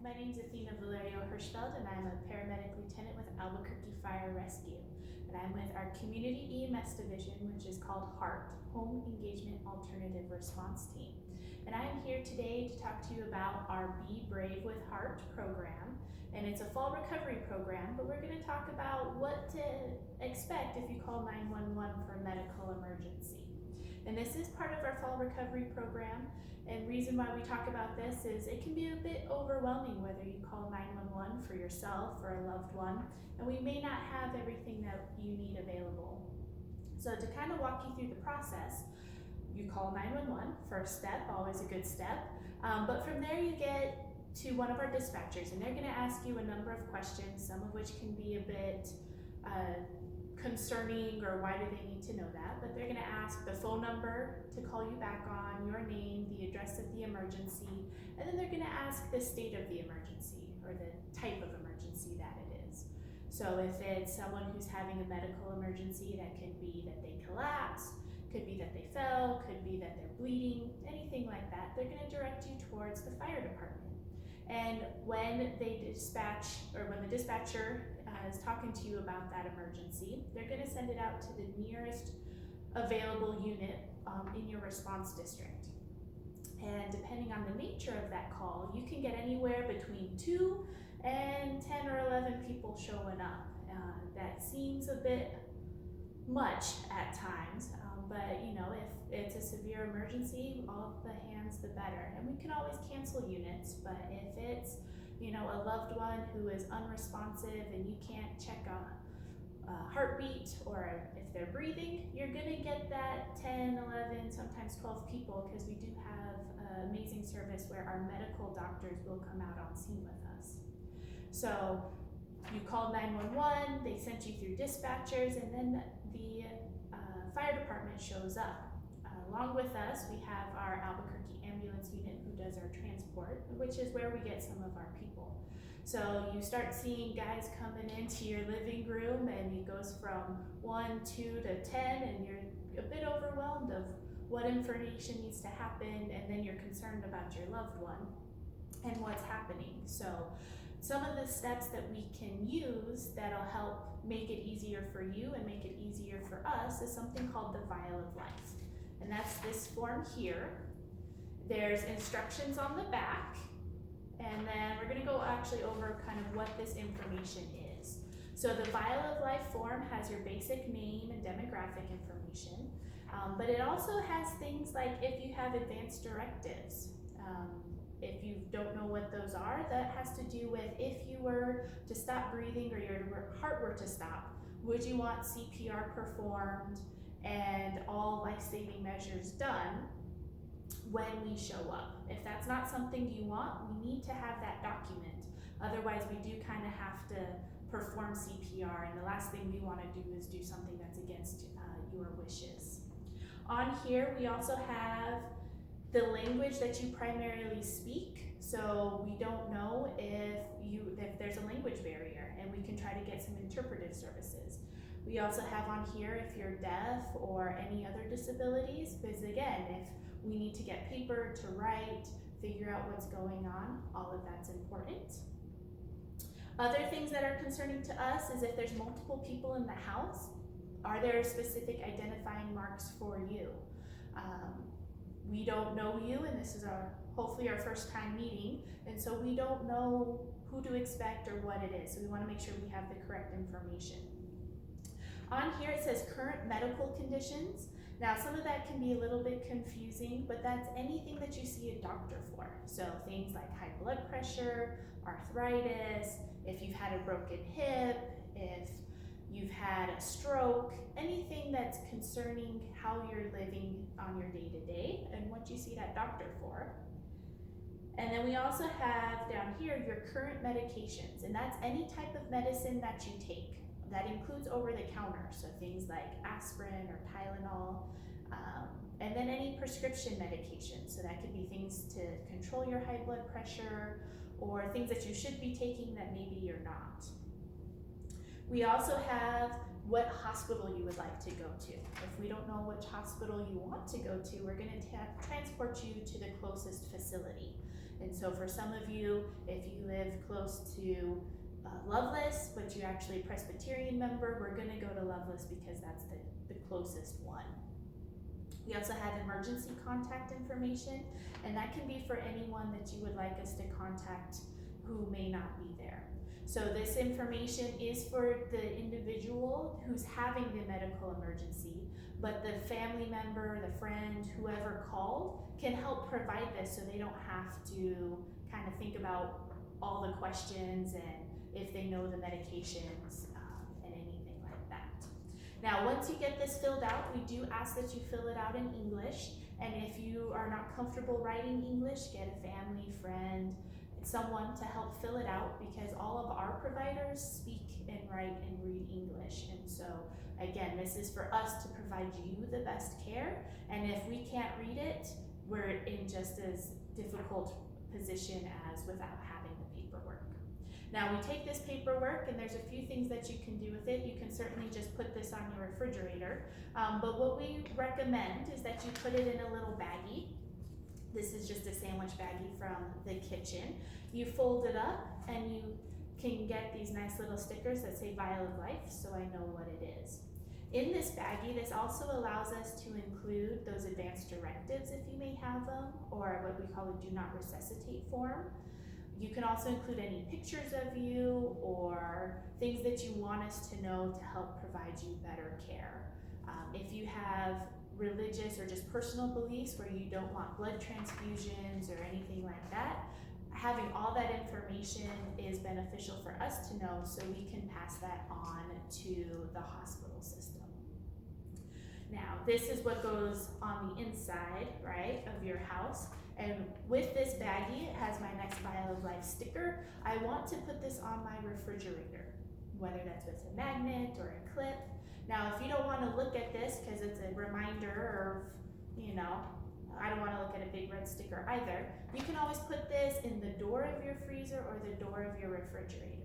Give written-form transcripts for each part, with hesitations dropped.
My name is Athena Hirschfeld, and I'm a paramedic lieutenant with Albuquerque Fire Rescue. And I'm with our Community EMS division, which is called HART, Home Engagement Alternative Response Team. And I'm here today to talk to you about our Be Brave with HART program. And it's a fall recovery program, but we're going to talk about what to expect if you call 911 for a medical emergency. And this is part of our fall recovery program. And reason why we talk about this is it can be a bit overwhelming whether you call 911 for yourself or a loved one, and we may not have everything that you need available. So to kind of walk you through the process, you call 911, first step, always a good step. But from there you get to one of our dispatchers, and they're going to ask you a number of questions, some of which can be a bit concerning or why do they need to know that, but they're going to ask the phone number to call you back on, your name, the address of the emergency, and then they're going to ask the state of the emergency or the type of emergency that it is. So if it's someone who's having a medical emergency, that could be that they collapsed, could be that they fell, could be that they're bleeding, anything like that, they're going to direct you towards the fire department. And when they dispatch, or when the dispatcher is talking to you about that emergency, they're going to send it out to the nearest available unit in your response district. And depending on the nature of that call, you can get anywhere between 2 and 10 or 11 people showing up. That seems a bit much at times, but you know, if it's a severe emergency, all the hands the better. And we can always cancel units, but if it's, you know, a loved one who is unresponsive and you can't check a heartbeat or if they're breathing, you're gonna get that 10, 11, sometimes 12 people, because we do have amazing service where our medical doctors will come out on scene with us. So you called 911, they sent you through dispatchers, and then the fire department shows up. Along with us, we have our Albuquerque ambulance unit who does our transport, which is where we get some of our people. So you start seeing guys coming into your living room, and it goes from 1, 2 to 10, and you're a bit overwhelmed of what information needs to happen, and then you're concerned about your loved one and what's happening. So some of the steps that we can use that'll help make it easier for you and make it easier for us is something called the Vial of Life. And that's this form here. There's instructions on the back, and then we're gonna go actually over kind of what this information is. So the Vial of Life form has your basic name and demographic information, but it also has things like if you have advanced directives. If you don't know what those are, that has to do with if you were to stop breathing or your heart were to stop, would you want CPR performed and all life-saving measures done when we show up? If that's not something you want, we need to have that document. Otherwise, we do kind of have to perform CPR, and the last thing we want to do is do something that's against your wishes. On here, we also have the language that you primarily speak, so we don't know if there's a language barrier, and we can try to get some interpretive services. We also have on here if you're deaf or any other disabilities, because again, if we need to get paper to write, figure out what's going on, all of that's important. Other things that are concerning to us is if there's multiple people in the house, are there specific identifying marks for you? We don't know you, and this is hopefully our first time meeting, and so we don't know who to expect or what it is, so we want to make sure we have the correct information. On here it says current medical conditions. Now some of that can be a little bit confusing, but that's anything that you see a doctor for. So things like high blood pressure, arthritis, if you've had a broken hip, if you've had a stroke, anything that's concerning how you're living on your day-to-day and what you see that doctor for. And then we also have down here your current medications, and that's any type of medicine that you take. That includes over-the-counter, so things like aspirin or Tylenol, and then any prescription medication. So that could be things to control your high blood pressure or things that you should be taking that maybe you're not. We also have what hospital you would like to go to. If we don't know which hospital you want to go to, we're going to transport you to the closest facility. And so for some of you, if you live close to Loveless, but you're actually a Presbyterian member, we're going to go to Loveless because that's the closest one. We also have emergency contact information, and that can be for anyone that you would like us to contact who may not be there. So this information is for the individual who's having the medical emergency, but the family member, the friend, whoever called can help provide this so they don't have to kind of think about all the questions and if they know the medications and anything like that. Now, once you get this filled out, we do ask that you fill it out in English. And if you are not comfortable writing English, get a family, friend, someone to help fill it out, because all of our providers speak and write and read English. And so, again, this is for us to provide you the best care. And if we can't read it, we're in just as difficult position as without having the paperwork. Now, we take this paperwork, and there's a few things that you can do with it. You can certainly just put this on your refrigerator, but what we recommend is that you put it in a little baggie. This is just a sandwich baggie from the kitchen. You fold it up, and you can get these nice little stickers that say Vial of Life, so I know what it is. In this baggie, this also allows us to include those advanced directives if you may have them, or what we call a do not resuscitate form. You can also include any pictures of you or things that you want us to know to help provide you better care. If you have religious or just personal beliefs where you don't want blood transfusions or anything like that, having all that information is beneficial for us to know so we can pass that on to the hospital system. Now, this is what goes on the inside, right, of your house. And with this baggie, it has my next Vial of Life sticker. I want to put this on my refrigerator, whether that's with a magnet or a clip. Now, if you don't want to look at this because it's a reminder of, I don't want to look at a big red sticker either, you can always put this in the door of your freezer or the door of your refrigerator.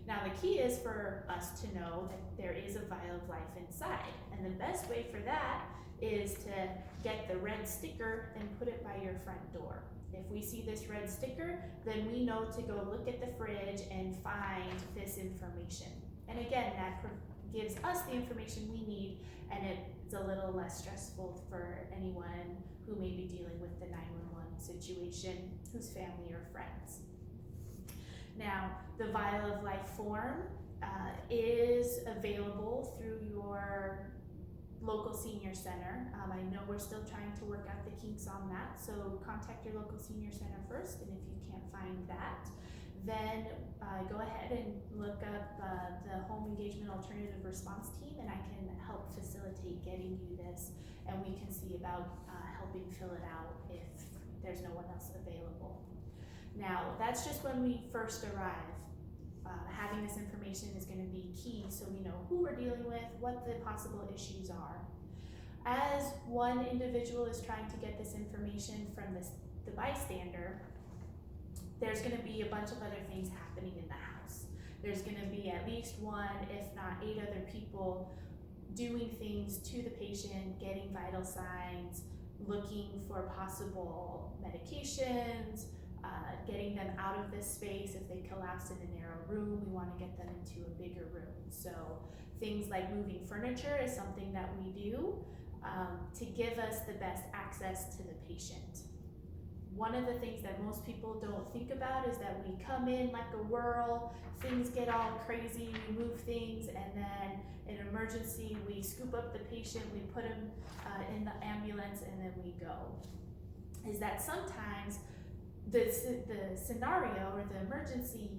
Now, the key is for us to know that there is a Vial of Life inside. And the best way for that is to get the red sticker and put it by your front door. If we see this red sticker, then we know to go look at the fridge and find this information. And again, that gives us the information we need, and it's a little less stressful for anyone who may be dealing with the 911 situation, whose family or friends. Now, the Vial of Life form is available through your local senior center. I know we're still trying to work out the kinks on that, so contact your local senior center first, and if you can't find that, then go ahead and look up the Home Engagement Alternative Response Team, and I can help facilitate getting you this, and we can see about helping fill it out if there's no one else available. Now, that's just when we first arrive. Having this information is going to be key so we know who we're dealing with, what the possible issues are. As one individual is trying to get this information from the bystander, there's going to be a bunch of other things happening in the house. There's going to be at least one, if not 8 other people doing things to the patient, getting vital signs, looking for possible medications, getting them out of this space. If they collapse in a narrow room, we want to get them into a bigger room. So things like moving furniture is something that we do to give us the best access to the patient. One of the things that most people don't think about is that we come in like a whirl, things get all crazy, we move things, and then in an emergency, we scoop up the patient, we put him in the ambulance, and then we go. Is that sometimes the scenario or the emergency,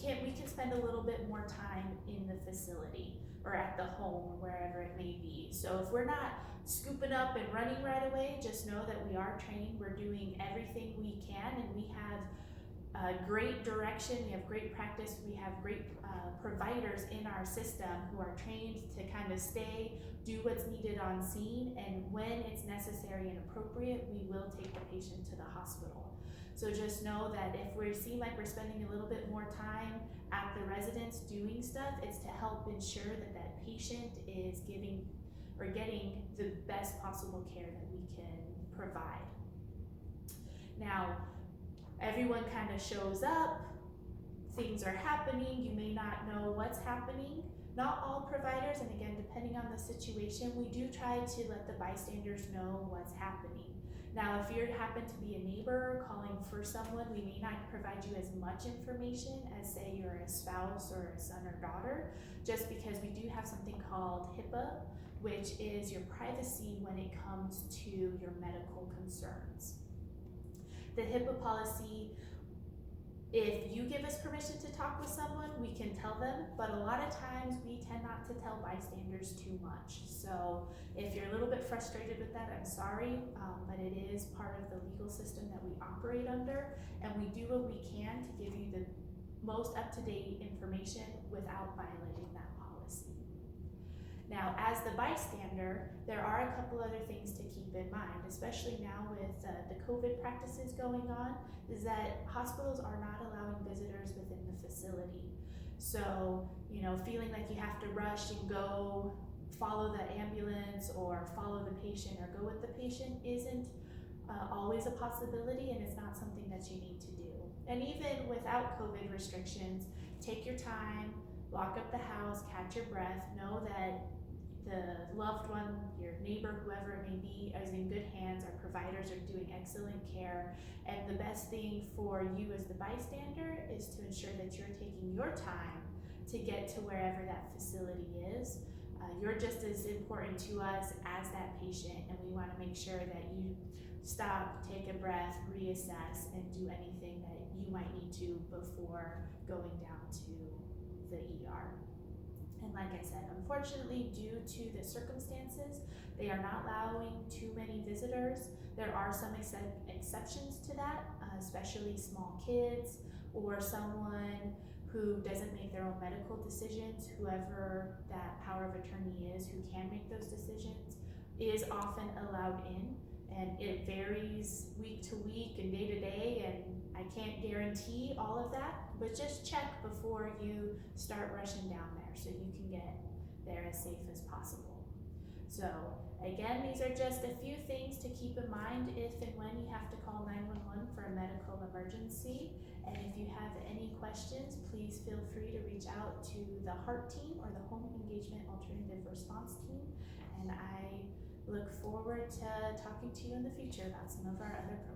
we can spend a little bit more time in the facility or at the home or wherever it may be. So if we're not scooping up and running right away, just know that we are trained, we're doing everything we can, and we have great direction, we have great practice, we have great providers in our system who are trained to kind of do what's needed on scene, and when it's necessary and appropriate, we will take the patient to the hospital. So just know that if we seem like we're spending a little bit more time at the residence doing stuff, it's to help ensure that that patient is getting the best possible care that we can provide. Now, everyone kind of shows up, things are happening, you may not know what's happening. Not all providers, and again, depending on the situation, we do try to let the bystanders know what's happening. Now, if you happen to be a neighbor calling for someone, we may not provide you as much information as, say, you're a spouse or a son or daughter, just because we do have something called HIPAA, which is your privacy when it comes to your medical concerns. The HIPAA policy, if you give us permission to talk with someone, we can tell them, but a lot of times we tend not to tell bystanders too much. So if you're a little bit frustrated with that, I'm sorry, but it is part of the legal system that we operate under, and we do what we can to give you the most up-to-date information without violating that policy. Now, as the bystander, there are a couple other things to keep in mind, especially now with the COVID practices going on, is that hospitals are not allowing visitors within the facility. So, feeling like you have to rush and go follow the ambulance or follow the patient or go with the patient isn't always a possibility, and it's not something that you need to do. And even without COVID restrictions, take your time, lock up the house, catch your breath, know that the loved one, your neighbor, whoever it may be, is in good hands. Our providers are doing excellent care. And the best thing for you as the bystander is to ensure that you're taking your time to get to wherever that facility is. You're just as important to us as that patient, and we want to make sure that you stop, take a breath, reassess, and do anything that you might need to before going down to the ER. And like I said, unfortunately, due to the circumstances, they are not allowing too many visitors. There are some exceptions to that, especially small kids or someone who doesn't make their own medical decisions. Whoever that power of attorney is who can make those decisions is often allowed in, and it varies week to week and day to day, and I can't guarantee all of that, but just check before you start rushing down there so you can get there as safe as possible. So again, these are just a few things to keep in mind if and when you have to call 911 for a medical emergency. And if you have any questions, please feel free to reach out to the HEART team or the Home Engagement Alternative Response team. And I look forward to talking to you in the future about some of our other programs.